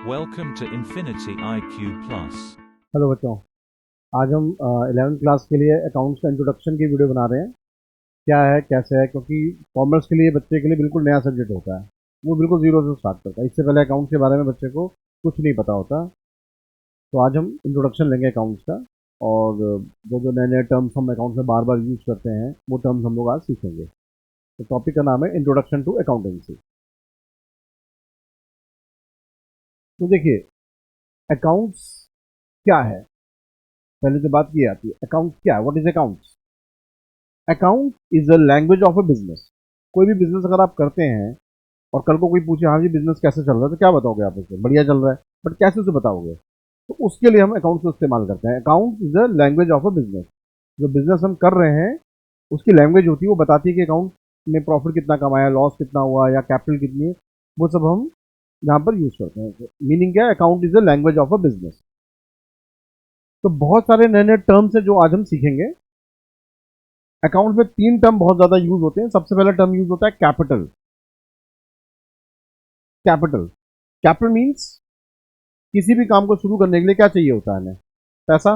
Welcome to Infinity IQ Plus. Hello बच्चों, आज हम 11th क्लास के लिए अकाउंट्स का इंट्रोडक्शन की वीडियो बना रहे हैं। क्या है कैसे है, क्योंकि कॉमर्स के लिए बच्चे के लिए बिल्कुल नया सब्जेक्ट होता है। वो बिल्कुल जीरो से स्टार्ट करता है। इससे पहले अकाउंट्स के बारे में बच्चे को कुछ नहीं पता होता। तो आज हम इंट्रोडक्शन लेंगे अकाउंट्स का, और जो जो नए नए टर्म्स हम अकाउंट्स में बार बार यूज़ करते हैं वो टर्म्स हम लोग आज सीखेंगे। तो टॉपिक का नाम है इंट्रोडक्शन टू अकाउंटेंसी। तो देखिए, अकाउंट्स क्या है, पहले तो बात की आती है अकाउंट क्या है। What is accounts? Account is a language of a business. कोई भी बिजनेस अगर आप करते हैं और कल को कोई पूछे हाँ जी बिजनेस कैसे चल रहा है, तो क्या बताओगे आप? उसे बढ़िया चल रहा है, बट कैसे उसे बताओगे? तो उसके लिए हम अकाउंट को इस्तेमाल करते हैं। Account is a language of a business. जो बिजनेस हम कर रहे हैं उसकी लैंग्वेज होती है, वो बताती है कि अकाउंट में प्रॉफिट कितना कमाया, लॉस कितना हुआ, या कैपिटल कितनी है। वो सब हम यहाँ पर यूज करते हैं। मीनिंग क्या है? Account is a language of a business. तो बहुत सारे नए नए टर्म्स है जो आज हम सीखेंगे। अकाउंट में तीन टर्म बहुत ज्यादा यूज होते हैं। सबसे पहला टर्म यूज होता है कैपिटल। कैपिटल कैपिटल मीन्स किसी भी काम को शुरू करने के लिए क्या चाहिए होता है हमें? पैसा।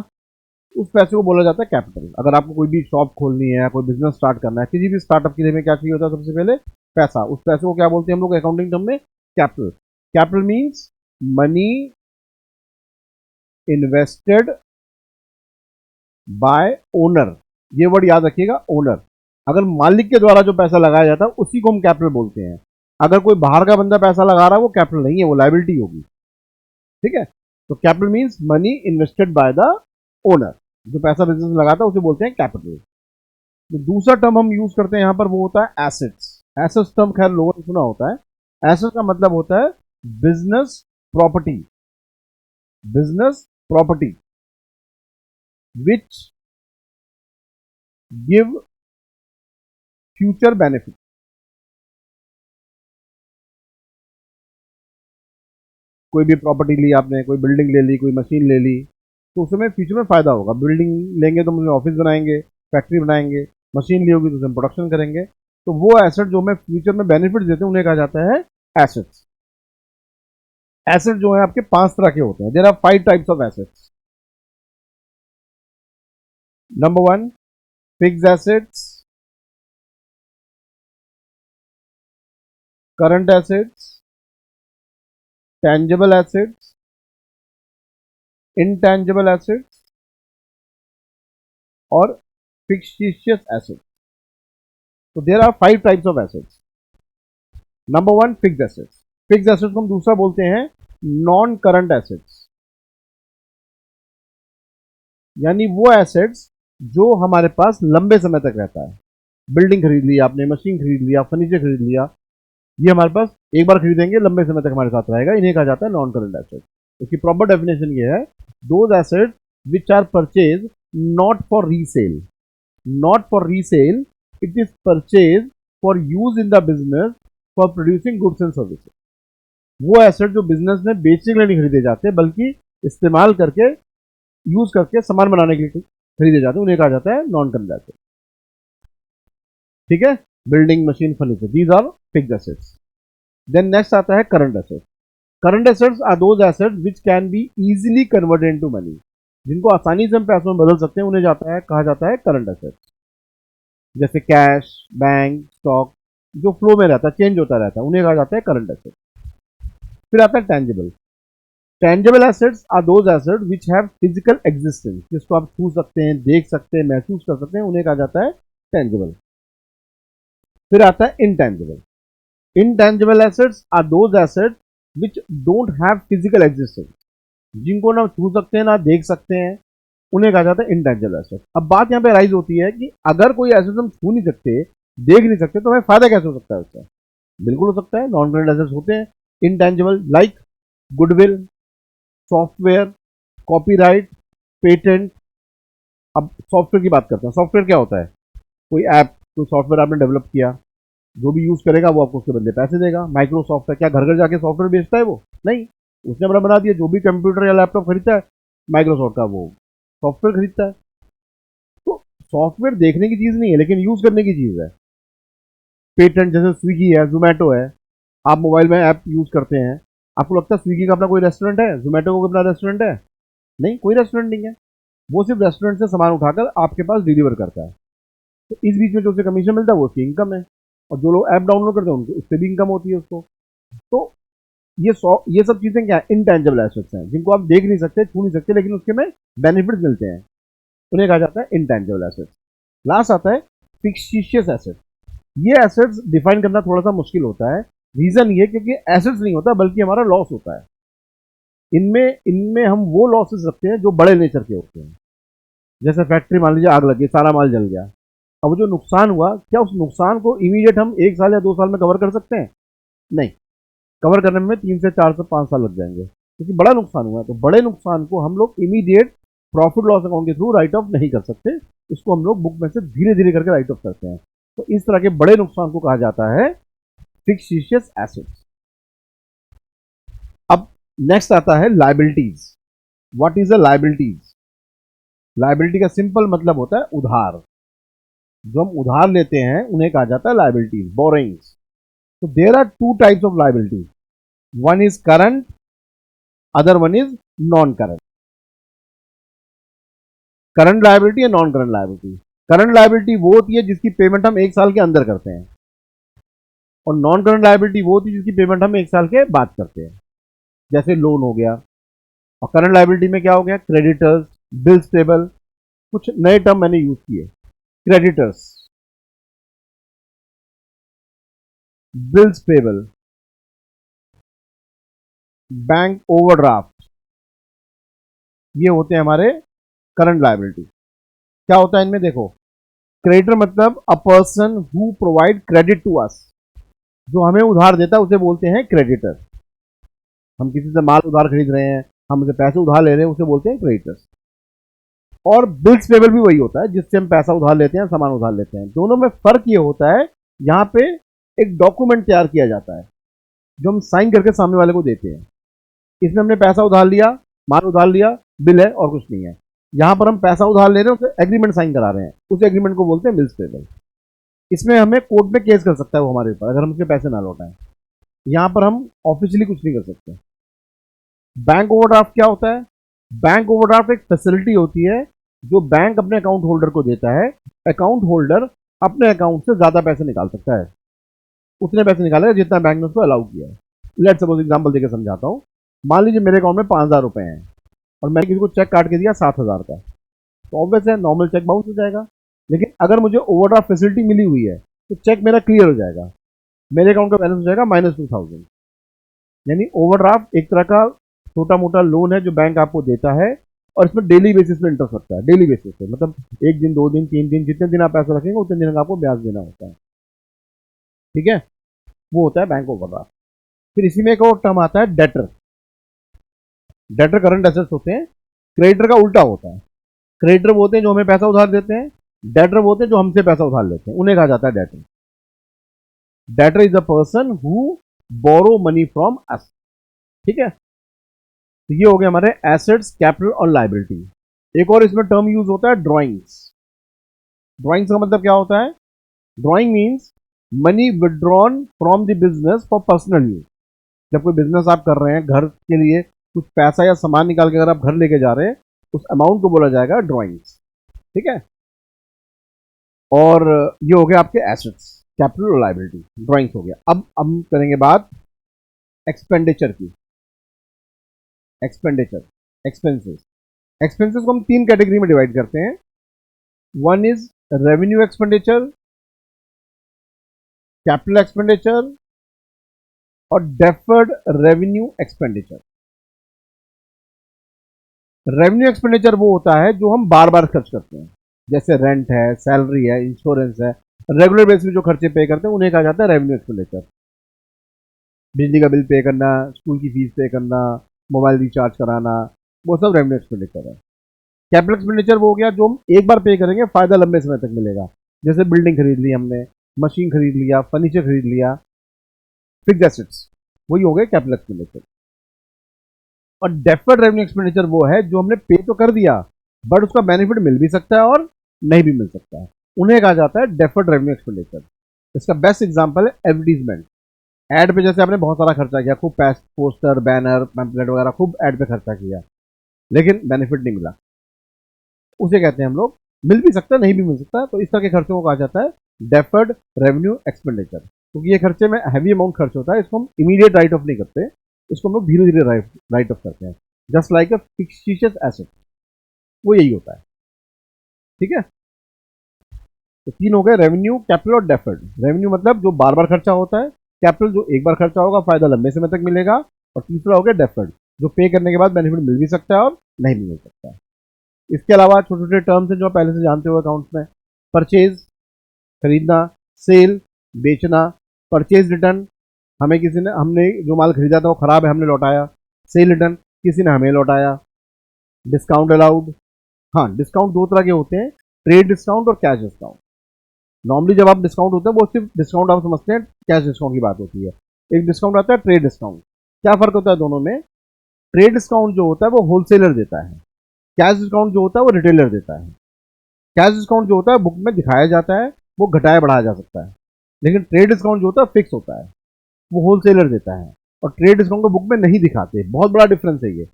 उस पैसे को बोला जाता है कैपिटल। अगर आपको कोई भी शॉप खोलनी है, कोई बिजनेस स्टार्ट करना है, किसी भी स्टार्टअप के लिए में क्या चाहिए होता है? सबसे पहले पैसा। उस पैसे को क्या बोलते हैं हम लोग अकाउंटिंग टर्म में? Capital. Capital means money invested bye owner. ये वर्ड याद रखिएगा, ओनर। अगर मालिक के द्वारा जो पैसा लगाया जाता है उसी को हम कैपिटल बोलते हैं। अगर कोई बाहर का बंदा पैसा लगा रहा है वो कैपिटल नहीं है, वो लायबिलिटी होगी। ठीक है? तो capital means money invested by the owner. जो पैसा बिजनेस में लगाता है उसे बोलते हैं कैपिटल। जो दूसरा टर्म हम यूज करते हैं यहां पर वो होता है एसेट्स। एसेट्स टर्म खैर लोगों ने सुना होता है। एसेट्स का मतलब होता है business property. Business property which give future benefit. कोई भी प्रॉपर्टी ली आपने, कोई बिल्डिंग ले ली, कोई मशीन ले ली, तो उसमें फ्यूचर में फायदा होगा। बिल्डिंग लेंगे तो उसमें ऑफिस बनाएंगे, फैक्ट्री बनाएंगे। मशीन ली होगी तो उसमें प्रोडक्शन करेंगे। तो वो एसेट जो हमें फ्यूचर में बेनिफिट देते हैं उन्हें कहा जाता है एसेट्स। एसेट जो है आपके पांच तरह के होते हैं। There are 5 types of assets. Number 1, fixed assets, current assets, tangible assets, intangible assets और फिक्टिशियस एसेट्स। तो there are 5 types of assets. Number 1, fixed assets. Fixed assets को हम दूसरा बोलते हैं नॉन करंट एसेट्स। यानी वो एसेट्स जो हमारे पास लंबे समय तक रहता है। बिल्डिंग खरीद ली आपने, मशीन खरीद लिया, फर्नीचर खरीद लिया, ये हमारे पास एक बार खरीदेंगे, लंबे समय तक हमारे साथ रहेगा। इन्हें कहा जाता है नॉन करंट एसेट। इसकी प्रॉपर डेफिनेशन ये है, those assets which are purchase not for resale. Not for resale, it is purchase for use in the business for producing goods and services. वो एसेट जो बिजनेस में बेचने के लिए नहीं खरीदे जाते, बल्कि इस्तेमाल करके, यूज करके सामान बनाने के लिए खरीदे जाते हैं, उन्हें कहा जाता है नॉन करंट एसेट। ठीक है? Building, machine, furniture, these are fixed assets. Then next आता है current assets. Current assets are those assets which can be easily converted into money. जिनको आसानी से हम पैसों में बदल सकते हैं उन्हें कहा जाता है करंट एसेट्स। जैसे कैश, बैंक, स्टॉक, जो फ्लो में रहता है, चेंज होता रहता है, उन्हें कहा जाता है करंट एसेट्स। फिर आता है tangible. Tangible assets are those assets which have physical existence. जिसको आप छू सकते हैं, देख सकते हैं, महसूस कर सकते हैं, उन्हें कहा जाता है टेंजिबल। फिर आता है intangible. Intangible assets are those assets which don't have physical existence. जिनको ना छू सकते हैं ना देख सकते हैं, उन्हें कहा जाता है इंटेंजिबल एसेट। अब बात यहाँ पे राइज होती है कि अगर कोई एसेट हम छू नहीं सकते, देख नहीं सकते, तो हमें फायदा कैसे हो सकता है उसका? बिल्कुल हो सकता है। नॉन करंट एसेट्स होते हैं intangible, like goodwill, software, copyright, patent. अब सॉफ्टवेयर की बात करते हैं। सॉफ्टवेयर क्या होता है? कोई ऐप, कोई सॉफ्टवेयर आपने डेवलप किया, जो भी यूज करेगा वो आपको उसके बदले पैसे देगा। माइक्रोसॉफ्ट है, क्या घर घर जाके सॉफ्टवेयर बेचता है वो? नहीं, उसने बना दिया। जो भी कंप्यूटर या लैपटॉप खरीदता है माइक्रोसॉफ्ट का, वो सॉफ्टवेयर खरीदता है। तो सॉफ्टवेयर देखने की चीज नहीं है, लेकिन यूज करने की चीज है। पेटेंट जैसे स्विगी है, जोमेटो है, आप मोबाइल में ऐप यूज करते हैं, आपको लगता है स्विगी का अपना कोई रेस्टोरेंट है, जोमेटो का अपना रेस्टोरेंट है? नहीं, कोई रेस्टोरेंट नहीं है। वो सिर्फ रेस्टोरेंट से सामान उठाकर आपके पास डिलीवर करता है। तो इस बीच में जो उसे कमीशन मिलता है वो उसकी इनकम है, और जो लोग ऐप डाउनलोड करते हैं उनको उससे भी इनकम होती है उसको। तो ये सब चीजें क्या है, इनटेंजिबल एसेट्स हैं, जिनको आप देख नहीं सकते, छू नहीं सकते, लेकिन उसके में बेनिफिट मिलते हैं, उन्हें कहा जाता है इनटेंजिबल एसेट्स। लास्ट आता है फिक्टिशियस एसेट्स। ये एसेट्स डिफाइन करना थोड़ा सा मुश्किल होता है। रीजन ये क्योंकि एसेट्स नहीं होता बल्कि हमारा लॉस होता है। इनमें इनमें हम वो लॉसेस रखते हैं जो बड़े नेचर के होते हैं। जैसे फैक्ट्री मान लीजिए आग लगी, सारा माल जल गया, अब जो नुकसान हुआ, क्या उस नुकसान को इमीडिएट हम 1 साल या 2 साल में कवर कर सकते हैं? नहीं, कवर करने में 3 से 4 से 5 साल लग जाएंगे, क्योंकि बड़ा नुकसान हुआ है। तो बड़े नुकसान को हम लोग इमीडिएट प्रॉफिट लॉस अकाउंट के थ्रू राइट ऑफ नहीं कर सकते, इसको हम लोग बुक में से धीरे धीरे करके राइट ऑफ करते हैं। तो इस तरह के बड़े नुकसान को कहा जाता है फिक्टिशियस एसेट्स। अब नेक्स्ट आता है liabilities. What is a liabilities? Liability का सिंपल मतलब होता है उधार। जो हम उधार लेते हैं उन्हें कहा जाता है लायबिलिटीज, बोरोइंग्स। तो there are two types of liability, one is current, other one is non current. Current liability या non current liability. Current liability वो होती है जिसकी पेमेंट हम 1 साल के अंदर करते हैं, और नॉन करंट लायबिलिटी वो होती है जिसकी पेमेंट हम 1 साल के बाद करते हैं, जैसे लोन हो गया। और करंट लायबिलिटी में क्या हो गया, क्रेडिटर्स, बिल्स पेबल। कुछ नए टर्म मैंने यूज किए, creditors, bills payable, bank overdraft, ये होते हैं हमारे करंट लायबिलिटी। क्या होता है इनमें देखो, क्रेडिटर मतलब a person who provide credit to us. जो हमें उधार देता है उसे बोलते हैं क्रेडिटर। हम किसी से माल उधार खरीद रहे हैं, हम उसे पैसे उधार ले रहे हैं, उसे बोलते हैं क्रेडिटर्स। और बिल्स पेबल भी वही होता है जिससे हम पैसा उधार लेते हैं, सामान उधार लेते हैं। दोनों में फर्क ये होता है, यहाँ पे एक डॉक्यूमेंट तैयार किया जाता है जो हम साइन करके सामने वाले को देते हैं। इसमें हमने पैसा उधार लिया, माल उधार लिया, बिल है और कुछ नहीं है। यहाँ पर हम पैसा उधार ले रहे हैं, उसे एग्रीमेंट साइन करा रहे हैं, उस एग्रीमेंट को बोलते हैं बिल्स पेबल। इसमें हमें कोर्ट में केस कर सकता है वो हमारे ऊपर, अगर हम उसके पैसे ना लौटाएं। यहाँ पर हम ऑफिशियली कुछ नहीं कर सकते। बैंक ओवरड्राफ्ट क्या होता है? बैंक ओवरड्राफ्ट एक फैसिलिटी होती है जो बैंक अपने अकाउंट होल्डर को देता है। अकाउंट होल्डर अपने अकाउंट से ज्यादा पैसे निकाल सकता है, उतने पैसे निकालेगा जितना बैंक ने उसको अलाउ किया है। लेट्स सपोज एग्जांपल देकर समझाता हूँ। मान लीजिए मेरे अकाउंट में 5,000 रुपए हैं और मैंने किसी को चेक काट के दिया 7,000 का, तो ऑब्वियस है नॉर्मल चेक बाउंस हो जाएगा। लेकिन अगर मुझे ओवरड्राफ्ट फैसिलिटी मिली हुई है तो चेक मेरा क्लियर हो जाएगा, मेरे अकाउंट का बैलेंस हो जाएगा -2,000। यानी ओवरड्राफ्ट एक तरह का छोटा मोटा लोन है जो बैंक आपको देता है, और इसमें डेली बेसिस पे इंटरेस्ट लगता है। डेली बेसिस पे मतलब 1 दिन, 2 दिन, 3 दिन, जितने दिन आप पैसा रखेंगे उतने दिन का आपको ब्याज देना होता है। ठीक है, वो होता है बैंक ओवरड्राफ्ट। फिर इसी में एक और टर्म आता है डेटर। डेटर करंट एसेट्स होते हैं, क्रेडिटर का उल्टा होता है। क्रेडिटर वो होते हैं जो हमें पैसा उधार देते हैं, डेटर वो होते हैं जो हमसे पैसा उधार लेते हैं, उन्हें कहा जाता है debtor. Debtor is a person who borrow money from us. ठीक है, तो ये हो गया हमारे एसेट्स, कैपिटल और लायबिलिटी। एक और इसमें टर्म यूज होता है ड्रॉइंग्स। ड्रॉइंग्स का मतलब क्या होता है? Drawing means money withdrawn from the business for personal use. जब कोई बिजनेस आप कर रहे हैं, घर के लिए कुछ पैसा या सामान निकाल के अगर आप घर लेके जा रहे हैं, उस अमाउंट को बोला जाएगा ड्रॉइंग्स। ठीक है, और ये हो गया आपके एसेट्स, कैपिटल और लायबिलिटी, ड्रॉइंग्स हो गया। अब हम करेंगे बात एक्सपेंडिचर की। Expenditure, expenses. एक्सपेंसेस को हम 3 कैटेगरी में डिवाइड करते हैं। One is revenue expenditure, capital expenditure और deferred revenue expenditure. Revenue expenditure वो होता है जो हम बार बार खर्च करते हैं, जैसे रेंट है, सैलरी है, इंश्योरेंस है, रेगुलर बेसिस पे जो खर्चे पे करते हैं उन्हें कहा जाता है रेवेन्यू एक्सपेंडिचर। बिजली का बिल पे करना, स्कूल की फीस पे करना, मोबाइल रिचार्ज कराना, वो सब रेवेन्यू एक्सपेंडिचर है। कैपिटल एक्सपेंडिचर वो हो गया जो हम एक बार पे करेंगे, फायदा लंबे समय तक मिलेगा। जैसे बिल्डिंग खरीद ली हमने, मशीन खरीद लिया, फर्नीचर खरीद लिया, फिक्स्ड एसेट्स, वही हो गए कैपिटल एक्सपेंडिचर। और डेफर्ड रेवेन्यू एक्सपेंडिचर वो है जो हमने पे तो कर दिया बट उसका बेनिफिट मिल भी सकता है और नहीं भी मिल सकता है, उन्हें कहा जाता है डेफर्ड रेवेन्यू एक्सपेंडिचर। इसका बेस्ट एग्जांपल है एडवर्टीजमेंट। ऐड पे जैसे आपने बहुत सारा खर्चा किया, खूब पोस्टर, बैनर, पैम्पलेट वगैरह खूब ऐड पे खर्चा किया, लेकिन बेनिफिट नहीं मिला, उसे कहते हैं हम लोग, मिल भी सकता है नहीं भी मिल सकता है, तो इस तरह के खर्चों को कहा जाता है डेफर्ड रेवेन्यू एक्सपेंडिचर। क्योंकि ये खर्चे में हैवी अमाउंट खर्च होता है, इसको हम इमीडिएट राइट ऑफ नहीं करते, इसको हम लोग धीरे धीरे राइट ऑफ करते हैं, जस्ट लाइक अ फिक्सटिशियस एसेट, वो यही होता है। ठीक है, तो तीन हो गए, रेवेन्यू, कैपिटल और डेफर्ड। रेवेन्यू मतलब जो बार बार खर्चा होता है, कैपिटल जो एक बार खर्चा होगा, फायदा लंबे समय तक मिलेगा, और तीसरा हो गया डेफर्ड, जो पे करने के बाद बेनिफिट मिल भी सकता है और नहीं भी मिल सकता है। इसके अलावा छोटे छोटे टर्म्स हैं जो आप पहले से जानते हो अकाउंट्स में, परचेज खरीदना, सेल बेचना, परचेज रिटर्न, हमें किसी ने, हमने जो माल खरीदा था वो खराब है, हमने लौटाया, सेल रिटर्न, किसी ने हमें लौटाया, डिस्काउंट अलाउड। हाँ, डिस्काउंट दो तरह के होते हैं, ट्रेड डिस्काउंट और कैश डिस्काउंट। नॉर्मली जब आप डिस्काउंट होता है वो सिर्फ डिस्काउंट आप समझते हैं, कैश डिस्काउंट की बात होती है। एक डिस्काउंट आता है ट्रेड डिस्काउंट। क्या फर्क होता है दोनों में? ट्रेड डिस्काउंट जो होता है वो होलसेलर देता है, कैश डिस्काउंट जो होता है वो रिटेलर देता है। कैश डिस्काउंट जो होता है बुक में दिखाया जाता है, वो घटाया बढ़ाया जा सकता है, लेकिन ट्रेड डिस्काउंट जो होता है फिक्स होता है, वो होलसेलर देता है, और ट्रेड डिस्काउंट को बुक में नहीं दिखाते। बहुत बड़ा डिफरेंस है ये।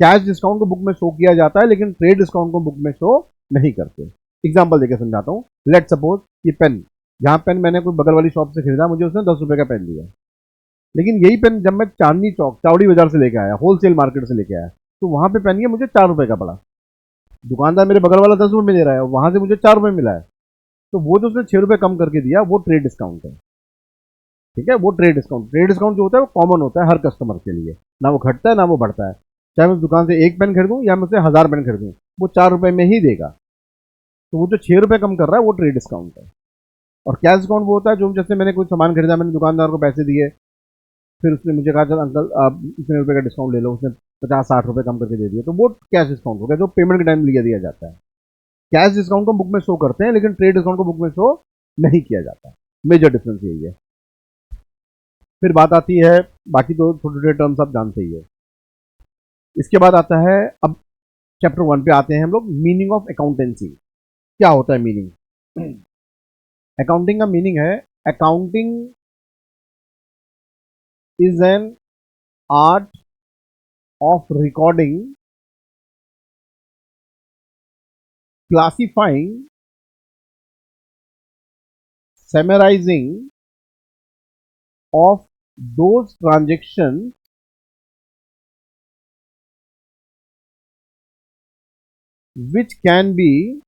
कैश डिस्काउंट को बुक में शो किया जाता है, लेकिन ट्रेड डिस्काउंट को बुक में शो नहीं करते। एग्जाम्पल देकर समझाता हूँ। लेट सपोज ये पेन, यहाँ पेन मैंने कोई बगल वाली शॉप से खरीदा, मुझे उसने 10 रुपए का पेन दिया, लेकिन यही पेन जब मैं चांदनी चौक चावड़ी बाजार से लेके आया, होलसेल मार्केट से लेके आया, तो वहां पे पेन ये मुझे 4 रुपए का पड़ा। दुकानदार मेरे बगल वाला 10 रुपए में दे रहा है, वहां से मुझे 4 रुपए मिला है, तो वो जो उसने 6 रुपए कम करके दिया वो ट्रेड डिस्काउंट है। ठीक है, वो ट्रेड डिस्काउंट जो होता है वो कॉमन होता है हर कस्टमर के लिए, ना वो घटता है ना वो बढ़ता है। चाहे मैं उस दुकान से एक पेन खरीदूं या मैं उससे 1000 पेन खरीदूं, वो 4 रुपए में ही देगा। तो वो जो 6 रुपए कम कर रहा है वो ट्रेड डिस्काउंट है। और कैश डिस्काउंट वो होता है जो, जैसे मैंने कोई सामान खरीदा, मैंने दुकानदार को पैसे दिए, फिर उसने मुझे कहा चल अंकल आप इतने रुपए का डिस्काउंट ले लो, उसने 50-60 रुपए कम करके दे दिया, तो वो कैश डिस्काउंट हो गया, जो पेमेंट के टाइम लिया दिया जाता है। कैश डिस्काउंट को बुक में शो करते हैं, लेकिन ट्रेड डिस्काउंट को बुक में शो नहीं किया जाता। मेजर डिफरेंस यही है। फिर बात आती है, बाकी तो छोटे छोटे टर्म्स आप जानते ही हो। इसके बाद आता है, अब चैप्टर 1 पे आते हैं हम लोग, मीनिंग ऑफ अकाउंटेंसी। क्या होता है मीनिंग? अकाउंटिंग का मीनिंग है, accounting is an art of recording, classifying, summarising of those transactions which can be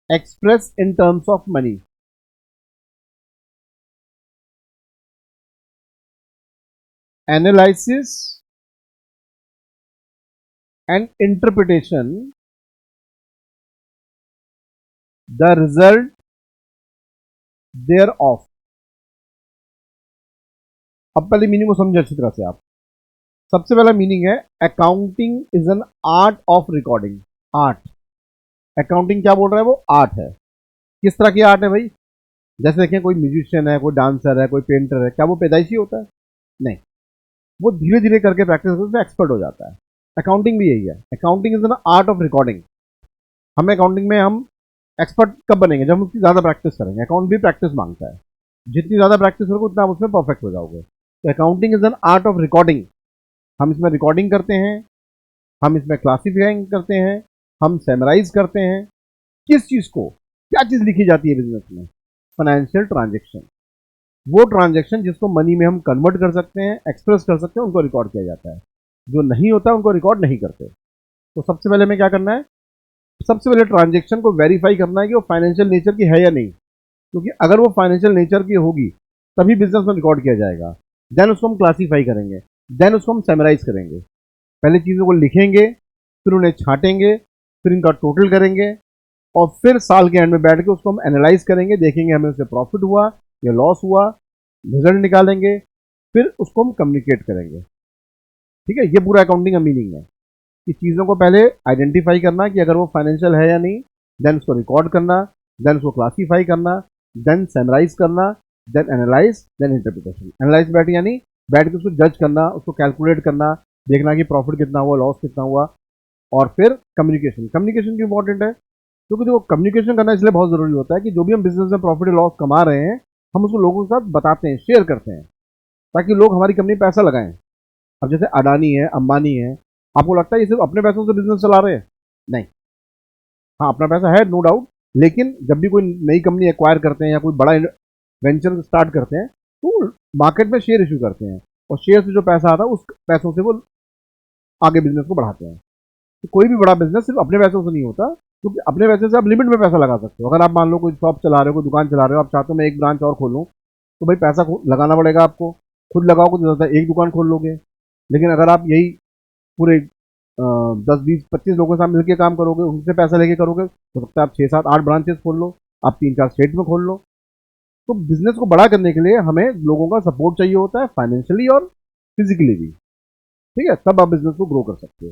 expressed in terms of money. Analysis and interpretation, the result thereof. अब पहले meaning को समझे अच्छी तरह से आप। सबसे पहला मीनिंग है, accounting is an art of recording. Art, accounting क्या बोल रहा है, वो आर्ट है। किस तरह की आर्ट है भाई? जैसे देखें, कोई म्यूजिशियन है, कोई डांसर है, कोई पेंटर है, क्या वो पैदाइशी होता है? नहीं, वो धीरे धीरे करके प्रैक्टिस करके एक्सपर्ट हो जाता है। अकाउंटिंग भी यही है, accounting is an art of recording. हमें अकाउंटिंग में हम एक्सपर्ट कब बनेंगे? जब हम उसकी ज़्यादा प्रैक्टिस करेंगे। अकाउंट भी प्रैक्टिस मांगता है, जितनी ज़्यादा प्रैक्टिस करोगे उतना आप उसमें परफेक्ट हो जाओगे। तो accounting is an art of recording. हम इसमें रिकॉर्डिंग करते हैं, हम इसमें क्लासिफाइंग करते हैं, हम समराइज करते हैं। किस चीज़ को, क्या चीज़ लिखी जाती है बिजनेस में? Financial transaction. वो ट्रांजेक्शन जिसको मनी में हम कन्वर्ट कर सकते हैं, एक्सप्रेस कर सकते हैं, उनको रिकॉर्ड किया जाता है। जो नहीं होता उनको रिकॉर्ड नहीं करते। तो सबसे पहले हमें क्या करना है? सबसे पहले ट्रांजेक्शन को वेरीफाई करना है कि वो फाइनेंशियल नेचर की है या नहीं, क्योंकि अगर वो फाइनेंशियल नेचर की होगी तभी बिजनेस में रिकॉर्ड किया जाएगा। देन उसको हम क्लासीफाई करेंगे, देन उसको हम समराइज करेंगे। पहले चीज़ों को लिखेंगे, फिर उन्हें छांटेंगे, फिर इनका टोटल करेंगे, और फिर साल के एंड में बैठ के उसको हम एनालाइज करेंगे, देखेंगे हमें उससे प्रॉफिट हुआ या लॉस हुआ, रिजल्ट निकालेंगे, फिर उसको हम कम्युनिकेट करेंगे। ठीक है, ये पूरा अकाउंटिंग का मीनिंग है कि चीज़ों को पहले आइडेंटिफाई करना कि अगर वो फाइनेंशियल है या नहीं, देन उसको रिकॉर्ड करना, देन उसको क्लासीफाई करना, देन समराइज करना, then analyse, then interpretation. Analyse बैठ के उसको जज करना, उसको कैलकुलेट करना, देखना कि प्रॉफिट कितना हुआ, लॉस कितना हुआ, और फिर कम्युनिकेशन। कम्युनिकेशन क्यों इंपॉर्टेंट है? क्योंकि देखो, कम्युनिकेशन करना इसलिए बहुत ज़रूरी होता है कि जो भी हम बिजनेस में प्रॉफिट लॉस कमा रहे हैं, हम उसको लोगों के साथ बताते हैं, शेयर करते हैं, ताकि लोग हमारी कंपनी में पैसा लगाएं। अब जैसे अडानी है, अंबानी है, आपको लगता है ये सिर्फ अपने पैसों से बिजनेस चला रहे हैं? नहीं। हाँ, अपना पैसा है, नो डाउट, लेकिन जब भी कोई नई कंपनी एक्वायर करते हैं या कोई बड़ा वेंचर स्टार्ट करते हैं, तो मार्केट में शेयर इशू करते हैं, और शेयर से जो पैसा आता है उस पैसों से वो आगे बिजनेस को बढ़ाते हैं। तो कोई भी बड़ा बिजनेस सिर्फ अपने पैसों से नहीं होता, क्योंकि अपने पैसे से आप लिमिट में पैसा लगा सकते हो। अगर आप मान लो कोई शॉप चला रहे हो, कोई दुकान चला रहे हो, आप चाहते हो मैं एक ब्रांच और खोलूँ, तो भाई पैसा लगाना पड़ेगा आपको। खुद लगाओगे तो ज़्यादा एक दुकान खोल लोगे, लेकिन अगर आप यही पूरे 10 20 25 लोगों के साथ मिलकर काम करोगे, उनसे पैसा लेके करोगे, हो सकता है आप 6 7 8 ब्रांचेस खोल लो, आप 3 4 स्टेट में खोल लो। तो बिजनेस को बड़ा करने के लिए हमें लोगों का सपोर्ट चाहिए होता है, फाइनेंशियली और फिजिकली भी। ठीक है, तब आप बिजनेस को ग्रो कर सकते हो।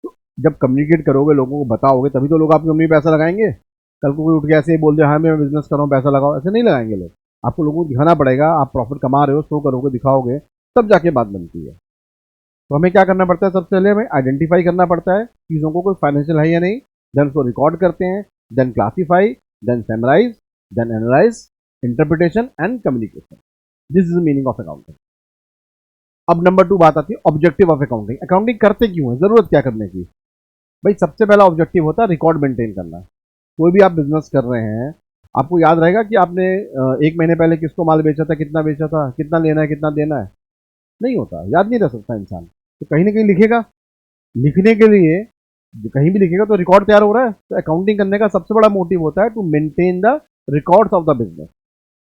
तो जब कम्युनिकेट करोगे, लोगों को बताओगे, तभी तो लोग आपकी कंपनी में पैसा लगाएंगे। कल को कोई उठ के ऐसे ही बोल दे हाँ मैं बिजनेस कर रहा हूँ पैसा लगाओ, ऐसे नहीं लगाएंगे लोग। आपको लोगों को दिखाना पड़ेगा, आप प्रॉफिट कमा रहे हो, शो करोगे, दिखाओगे, तब जाके बात बनती है। तो हमें क्या करना पड़ता है? सबसे पहले हमें आइडेंटिफाई करना पड़ता है चीज़ों को, कोई फाइनेंशियल है या नहीं, देन उसको रिकॉर्ड करते हैं, then classify, then summarise, then analyse, interpretation and communication. This is the meaning of accounting. अब नंबर 2 बात आती है ऑब्जेक्टिव ऑफ अकाउंटिंग। अकाउंटिंग करते क्यों है, जरूरत क्या करने की? भाई सबसे पहला ऑब्जेक्टिव होता है रिकॉर्ड मेंटेन करना। कोई भी आप बिजनेस कर रहे हैं, आपको याद रहेगा कि आपने 1 महीने पहले किसको माल बेचा था, कितना बेचा था, कितना लेना है, कितना देना है? नहीं होता, याद नहीं रह सकता इंसान। तो कहीं ना कहीं लिखेगा। लिखने के लिए कहीं भी लिखेगा तो रिकॉर्ड तैयार हो रहा है। तो अकाउंटिंग करने का सबसे बड़ा मोटिव होता है to maintain the records of the business.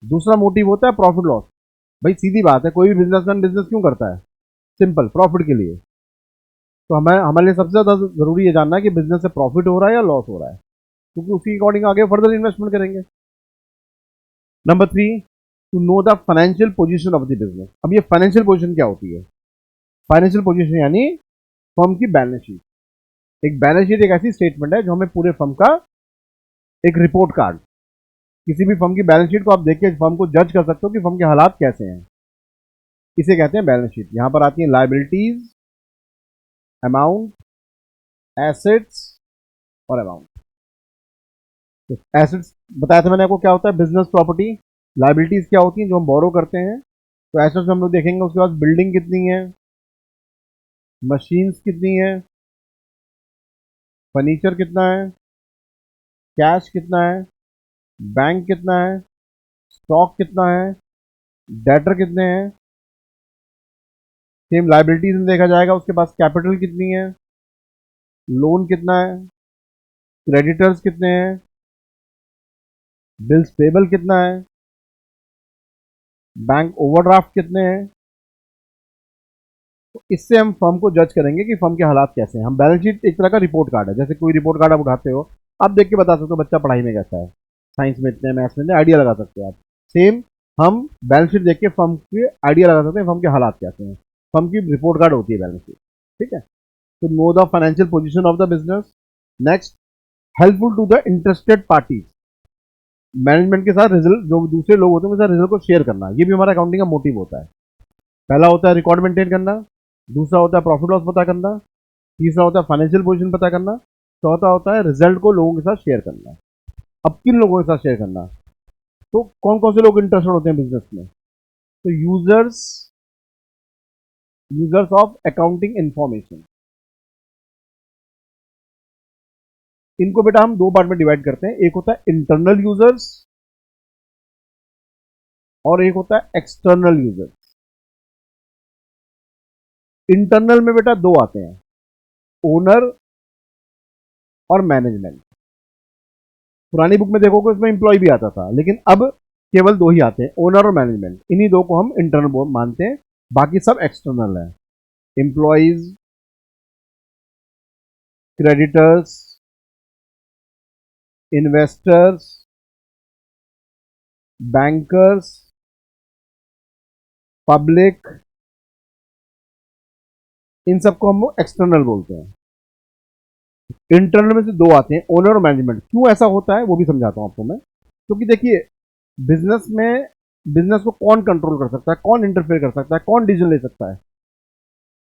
दूसरा मोटिव होता है प्रॉफिट लॉस। भाई सीधी बात है, कोई भी बिजनेसमैन बिजनेस क्यों करता है? सिंपल, प्रॉफिट के लिए। तो हमारे लिए सबसे ज़्यादा ज़रूरी ये जानना है कि बिजनेस से प्रॉफिट हो रहा है या लॉस हो रहा है, क्योंकि उसी अकॉर्डिंग आगे फर्दर इन्वेस्टमेंट करेंगे। Number 3, to know the financial position of the business. अब ये फाइनेंशियल पोजीशन क्या होती है? फाइनेंशियल पोजीशन यानी फर्म की बैलेंस शीट। एक बैलेंस शीट एक ऐसी स्टेटमेंट है जो हमें पूरे फर्म का एक रिपोर्ट कार्ड, किसी भी फर्म की बैलेंस शीट को आप देख के फर्म को जज कर सकते हो कि फर्म के हालात कैसे हैं। इसे कहते हैं बैलेंस शीट। यहां पर आती है लायबिलिटीज, अमाउंट, एसेट्स और अमाउंट। तो एसेट्स बताया था मैंने आपको क्या होता है, बिजनेस प्रॉपर्टी। लायबिलिटीज क्या होती है, जो हम बोरो करते हैं। तो एसेट्स हम लोग देखेंगे, उसके बाद बिल्डिंग कितनी है, मशीन्स कितनी है, फर्नीचर कितना है, कैश कितना है, बैंक कितना है, स्टॉक कितना है, डेटर कितने हैं। सेम लायबिलिटीज में देखा जाएगा, उसके पास कैपिटल कितनी है, लोन कितना है, क्रेडिटर्स कितने हैं, बिल्स पेबल कितना है, बैंक ओवरड्राफ्ट कितने हैं। तो इससे हम फर्म को जज करेंगे कि फर्म के हालात कैसे हैं। हम बैलेंस शीट एक तरह का रिपोर्ट कार्ड है, जैसे कोई रिपोर्ट कार्ड आप उठाते हो, आप देख के बता सकते हो बच्चा पढ़ाई में कैसा है, साइंस में इतने, मैथ्स में इतने, आइडिया लगा सकते हो आप। सेम हम बैलेंस शीट देख के फर्म के आइडिया लगा सकते हैं फर्म के हालात कैसे हैं। फर्म की रिपोर्ट कार्ड होती है बैलेंस शीट। ठीक है, तो know the financial position of the business. Next, helpful to the interested parties. Management के साथ रिजल्ट, जो दूसरे लोग होते हैं उनके साथ रिजल्ट को शेयर करना, ये भी हमारा अकाउंटिंग का मोटिव होता है। पहला होता है रिकॉर्ड मेंटेन करना, दूसरा होता है प्रॉफिट लॉस पता करना, तीसरा होता है फाइनेंशियल पोजीशन पता करना, चौथा होता है रिजल्ट को लोगों के साथ शेयर करना। अब किन लोगों के साथ शेयर करना? तो कौन कौन से लोग इंटरेस्टेड होते हैं बिजनेस में? तो यूजर्स ऑफ अकाउंटिंग इंफॉर्मेशन। इनको बेटा हम 2 पार्ट में डिवाइड करते हैं, एक होता है इंटरनल यूजर्स और एक होता है एक्सटर्नल यूजर्स। इंटरनल में बेटा 2 आते हैं, ओनर और मैनेजमेंट। पुरानी बुक में देखोगे उसमें इंप्लॉय भी आता था, लेकिन अब केवल 2 ही आते हैं, ओनर और मैनेजमेंट। इन्हीं 2 को हम इंटरनल मानते हैं, बाकी सब एक्सटर्नल है। Employees, creditors, investors, bankers, public, इन सबको हम एक्सटर्नल बोलते हैं। इंटरनल में से 2 आते हैं, ओनर और मैनेजमेंट। क्यों ऐसा होता है वो भी समझाता हूं आपको मैं। क्योंकि देखिए, बिजनेस में बिजनेस को कौन कंट्रोल कर सकता है, कौन इंटरफेयर कर सकता है, कौन डिसीजन ले सकता है?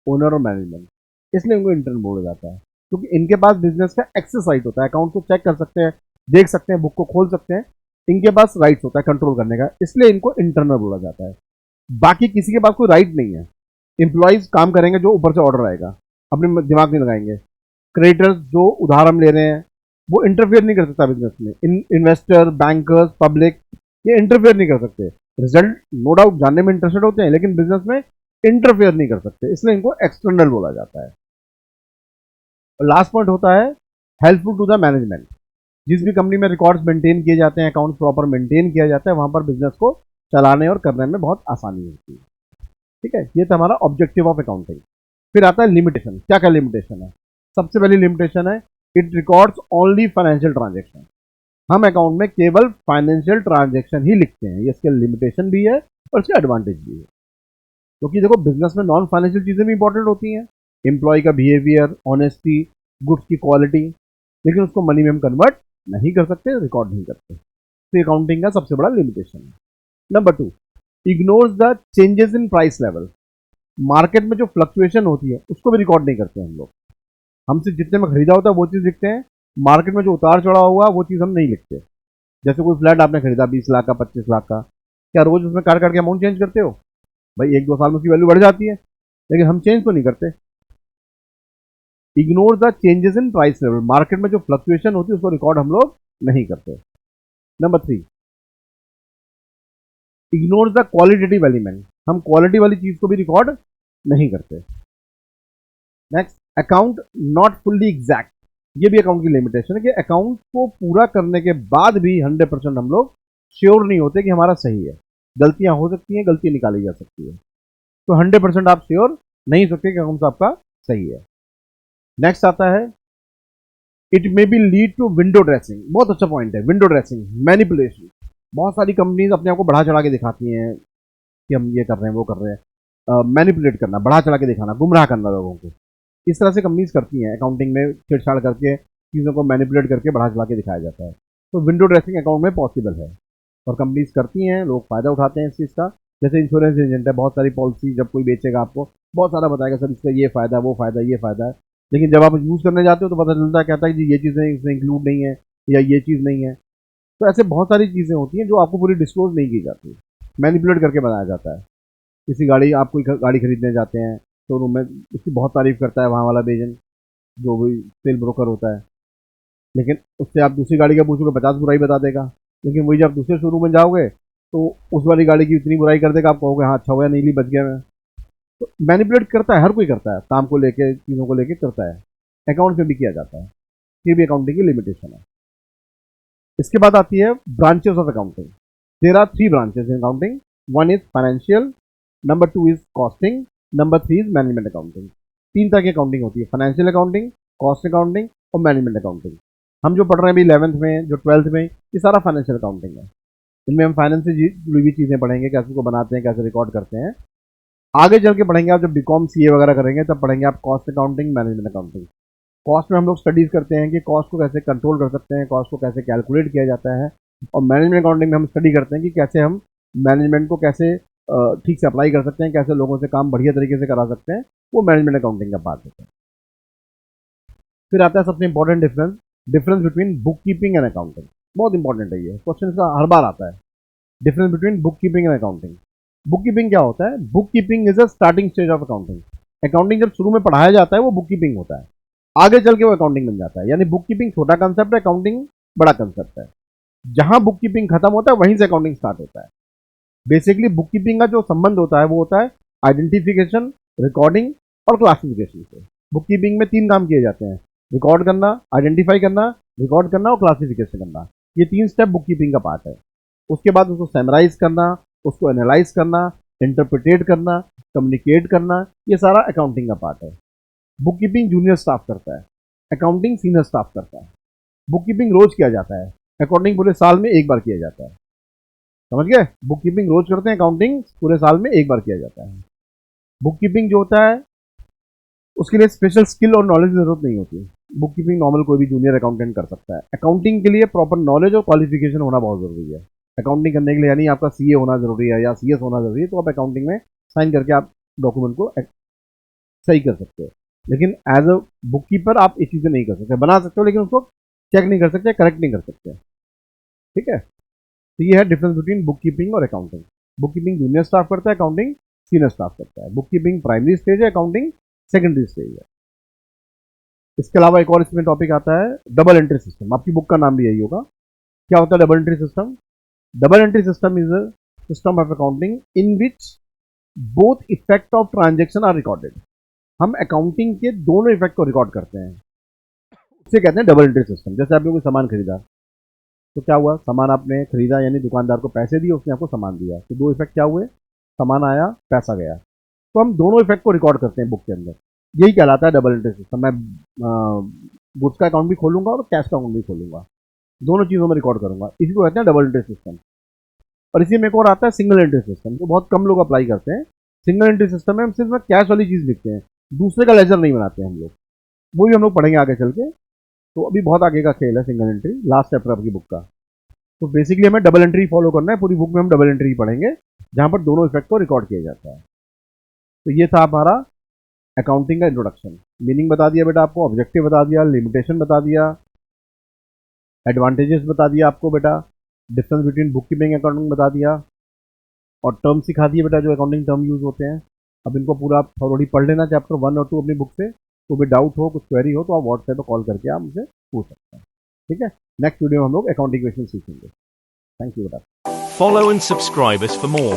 ओनर और मैनेजमेंट। इसलिए उनको इंटरनल बोला जाता है, क्योंकि इनके पास बिजनेस का एक्सेस राइट होता है, अकाउंट को चेक कर सकते हैं, देख सकते हैं, बुक को खोल सकते हैं। इनके पास राइट्स होता है कंट्रोल करने का, इसलिए इनको इंटरनल बोला जाता है। बाकी किसी के पास कोई राइट नहीं है। एम्प्लॉइज काम करेंगे जो ऊपर से ऑर्डर आएगा, अपने दिमाग नहीं लगाएंगे। क्रेडिटर्स जो उधार हम ले रहे हैं वो इंटरफेयर नहीं कर सकता बिजनेस में। इन्वेस्टर, बैंकर्स, पब्लिक ये इंटरफेयर नहीं कर सकते। रिजल्ट नो डाउट जानने में इंटरेस्टेड होते हैं, लेकिन बिजनेस में इंटरफेयर नहीं कर सकते, इसलिए इनको एक्सटर्नल बोला जाता है। लास्ट पॉइंट होता है हेल्पफुल टू द मैनेजमेंट। जिस भी कंपनी में रिकॉर्ड्स मेंटेन किए जाते हैं, अकाउंट्स प्रॉपर मेंटेन किया जाता है, वहां पर बिजनेस को चलाने और करने में बहुत आसानी होती है। ठीक है, ये था हमारा ऑब्जेक्टिव ऑफ अकाउंटिंग। फिर आता है लिमिटेशन। क्या क्या लिमिटेशन है? सबसे पहली लिमिटेशन है it records only financial transaction. हम अकाउंट में केवल फाइनेंशियल ट्रांजेक्शन ही लिखते हैं। ये इसके लिमिटेशन भी है और इसके एडवांटेज भी है, क्योंकि देखो बिजनेस में नॉन फाइनेंशियल चीजें भी इंपॉर्टेंट होती हैं, एम्प्लॉय का बिहेवियर, ऑनेस्टी, गुड्स की क्वालिटी, लेकिन उसको मनी में हम कन्वर्ट नहीं कर सकते, रिकॉर्ड नहीं करते। तो अकाउंटिंग का सबसे बड़ा लिमिटेशन है। Number 2, ignores the changes in price level. Market में जो फ्लक्चुएशन होती है उसको भी रिकॉर्ड नहीं करते हम लोग। हमसे जितने में खरीदा होता है वो चीज़ लिखते हैं, मार्केट में जो उतार चढ़ाव हुआ वो चीज़ हम नहीं लिखते। जैसे कोई फ्लैट आपने खरीदा 20 लाख का, 25 लाख का, क्या रोज उसमें काट काट के अमाउंट चेंज करते हो? भाई 1-2 साल में उसकी वैल्यू बढ़ जाती है, लेकिन हम चेंज तो नहीं करते। Ignore the changes in price level. Market में जो फ्लक्चुएशन होती है उसको रिकॉर्ड हम लोग नहीं करते। Number 3, ignore the qualitative element. हम क्वालिटी वाली चीज को भी रिकॉर्ड नहीं करते। Next, account not fully exact. ये भी अकाउंट की लिमिटेशन है कि अकाउंट को पूरा करने के बाद भी 100% हम लोग श्योर नहीं होते कि हमारा सही है। गलतियां हो सकती हैं, गलती निकाली जा सकती है, तो 100% आप श्योर नहीं सकते कि अकाउंट आपका सही है। नेक्स्ट आता है it may be lead to window dressing. बहुत अच्छा पॉइंट है, विंडो ड्रेसिंग, मैनिपुलेशन। बहुत सारी कंपनीज अपने आप को बढ़ा चढ़ा के दिखाती हैं कि हम ये कर रहे हैं, वो कर रहे हैं। मैनिपुलेट करना, बढ़ा चढ़ा के दिखाना, गुमराह करना लोगों को, इस तरह से कंपनीज करती हैं। अकाउंटिंग में छेड़छाड़ करके चीज़ों को मैनिपुलेट करके बढ़ा चढ़ा के दिखाया जाता है। तो विंडो ड्रेसिंग अकाउंट में पॉसिबल है और कंपनीज करती हैं, लोग फायदा उठाते हैं इस चीज़ का। जैसे इंश्योरेंस एजेंट है, बहुत सारी पॉलिसी जब कोई बेचेगा आपको बहुत सारा बताएगा, सर इसका ये फायदा, वो फायदा, ये फायदा है, लेकिन जब आप यूज़ करने जाते हो तो पता चलता है, कहता है कि ये चीज़ें इसमें इंक्लूड नहीं है या ये चीज़ नहीं है। तो ऐसे बहुत सारी चीज़ें होती हैं जो आपको पूरी डिस्क्लोज नहीं की जाती, मैनिपुलेट करके बनाया जाता है। किसी गाड़ी, आप कोई गाड़ी खरीदने जाते हैं शोरूम में, उसकी बहुत तारीफ करता है वहाँ वाला एजेंट, जो भी सेल ब्रोकर होता है, लेकिन उससे आप दूसरी गाड़ी का पूछोगे 50 बुराई बता देगा। लेकिन वही जब दूसरे शोरूम में जाओगे तो उस वाली गाड़ी की इतनी बुराई कर देगा, आप कहोगे हाँ अच्छा हुआ, नीली बच गया मैं। तो मैनिपुलेट करता है, हर कोई करता है, काम को लेके, चीज़ों को लेके करता है। अकाउंट में भी किया जाता है, ये भी अकाउंटिंग की लिमिटेशन है। इसके बाद आती है branches of accounting. There are 3 branches in accounting. One is financial, number 2 is costing, number 3 is management accounting. 3 तरह की अकाउंटिंग होती है, फाइनेंशियल अकाउंटिंग, कॉस्ट अकाउंटिंग और मैनेजमेंट अकाउंटिंग। हम जो पढ़ रहे हैं अभी 11th में, जो 12th में, ये सारा फाइनेंशियल अकाउंटिंग है। इनमें हम फाइनेंस से जुड़ी हुई चीज़ें पढ़ेंगे, कैसे उसको बनाते हैं, कैसे रिकॉर्ड करते हैं। आगे चल के पढ़ेंगे, आप जब बीकॉम सीए वगैरह करेंगे तब पढ़ेंगे आप cost accounting, management accounting. Cost में हम लोग स्टडीज करते हैं कि कॉस्ट को कैसे कंट्रोल कर सकते हैं, कॉस्ट को कैसे कैलकुलेट किया जाता है। और मैनेजमेंट अकाउंटिंग में हम स्टडी करते हैं कि कैसे हम मैनेजमेंट को कैसे ठीक से अप्लाई कर सकते हैं, कैसे लोगों से काम बढ़िया तरीके से करा सकते हैं। वो मैनेजमेंट अकाउंटिंग का पार्ट होता है। फिर आता है सबसे important difference, difference between book keeping and accounting. बहुत इंपॉर्टेंट है ये क्वेश्चन, का हर बार आता है। Difference between book keeping and accounting. Book keeping क्या होता है? Book keeping is a starting stage of accounting. Accounting जब शुरू में पढ़ाया जाता है वो बुक कीपिंग होता है, आगे चल के वो अकाउंटिंग बन जाता है। यानी बुक कीपिंग छोटा कंसेप्ट है, अकाउंटिंग बड़ा कंसेप्ट है। जहां बुक कीपिंग खत्म होता है वहीं से अकाउंटिंग स्टार्ट होता है। बेसिकली बुक कीपिंग का जो संबंध होता है वो होता है आइडेंटिफिकेशन, रिकॉर्डिंग और क्लासिफिकेशन से। बुक कीपिंग में 3 काम किए जाते हैं, रिकॉर्ड करना, आइडेंटिफाई करना, रिकॉर्ड करना और क्लासिफिकेशन करना। ये 3 स्टेप बुक कीपिंग का पार्ट है। उसके बाद उसको समराइज करना, उसको एनालाइज करना, इंटरप्रिटेट करना, कम्युनिकेट करना, ये सारा अकाउंटिंग का पार्ट है। बुक कीपिंग जूनियर स्टाफ करता है, अकाउंटिंग सीनियर स्टाफ करता है। बुक कीपिंग रोज किया जाता है, अकाउंटिंग पूरे साल में एक बार किया जाता है। समझ गए? बुक कीपिंग रोज करते हैं, अकाउंटिंग पूरे साल में एक बार किया जाता है। बुक कीपिंग जो होता है उसके लिए स्पेशल स्किल और नॉलेज की जरूरत नहीं होती। बुक कीपिंग नॉर्मल कोई भी जूनियर अकाउंटेंट कर सकता है। अकाउंटिंग के लिए प्रॉपर नॉलेज और क्वालिफिकेशन होना बहुत जरूरी है अकाउंटिंग करने के लिए। यानी आपका सीए होना जरूरी है या सीएस होना जरूरी है, तो आप अकाउंटिंग में साइन करके आप डॉक्यूमेंट को सही कर सकते हो। लेकिन एज अ बुक कीपर आप ये चीज़ें नहीं कर सकते, बना सकते हो लेकिन उसको चेक नहीं कर सकते, करेक्ट नहीं कर सकते। ठीक है? तो ये है डिफरेंस बिटवीन बुक कीपिंग और accounting. Book keeping junior staff करता है, अकाउंटिंग सीनियर स्टाफ करता है। बुक कीपिंग प्राइमरी स्टेज है, अकाउंटिंग सेकेंडरी स्टेज है। इसके अलावा एक और इसमें टॉपिक आता है डबल एंट्री सिस्टम। आपकी बुक का नाम भी यही होगा। क्या होता है double entry system? Double entry system is a system of accounting in which both effect of transaction are recorded. हम अकाउंटिंग के दोनों इफेक्ट को रिकॉर्ड करते हैं, इसे कहते हैं डबल एंट्री सिस्टम। जैसे आपने कोई सामान खरीदा, तो क्या हुआ, सामान आपने खरीदा यानी दुकानदार को पैसे दिए, उसने आपको सामान दिया, तो दो इफेक्ट क्या हुए, सामान आया, पैसा गया। तो हम दोनों इफेक्ट को रिकॉर्ड करते हैं बुक के अंदर, यही कहलाता है डबल एंट्री सिस्टम। मैं गुड्स का अकाउंट भी खोलूंगा और कैश का अकाउंट भी खोलूंगा, दोनों चीज़ों में रिकॉर्ड करूंगा, इसी को कहते हैं डबल एंट्री सिस्टम। और इसी में एक और आता है सिंगल एंट्री सिस्टम, जो बहुत कम लोग अप्लाई करते हैं। सिंगल एंट्री सिस्टम में हम सिर्फ कैश वाली चीज़ लिखते हैं, दूसरे का लेजर नहीं बनाते हम लोग, वो भी हम लोग पढ़ेंगे आगे चल के। तो अभी बहुत आगे का खेल है सिंगल एंट्री, लास्ट चैप्टर आपकी बुक का। तो बेसिकली हमें डबल एंट्री फॉलो करना है, पूरी बुक में हम डबल एंट्री पढ़ेंगे जहां पर दोनों इफेक्ट को रिकॉर्ड किया जाता है। तो ये था हमारा अकाउंटिंग का इंट्रोडक्शन। मीनिंग बता दिया बेटा आपको, ऑब्जेक्टिव बता दिया, लिमिटेशन बता दिया, एडवांटेजेस बता दिया आपको बेटा, difference between book keeping accounting बता दिया, और टर्म सिखा दिए बेटा जो अकाउंटिंग टर्म यूज होते हैं। अब इनको पूरा आप थोड़ी पढ़ लेना चैप्टर 1 और 2 अपनी बुक से। तो भी डाउट हो, कुछ क्वेरी हो, तो आप व्हाट्सएप पर कॉल करके आप मुझे पूछ सकते हैं। ठीक है, नेक्स्ट वीडियो में हम लोग अकाउंटिंग क्वेश्चन सीखेंगे। थैंक यू बेटा। Follow and subscribe us for more.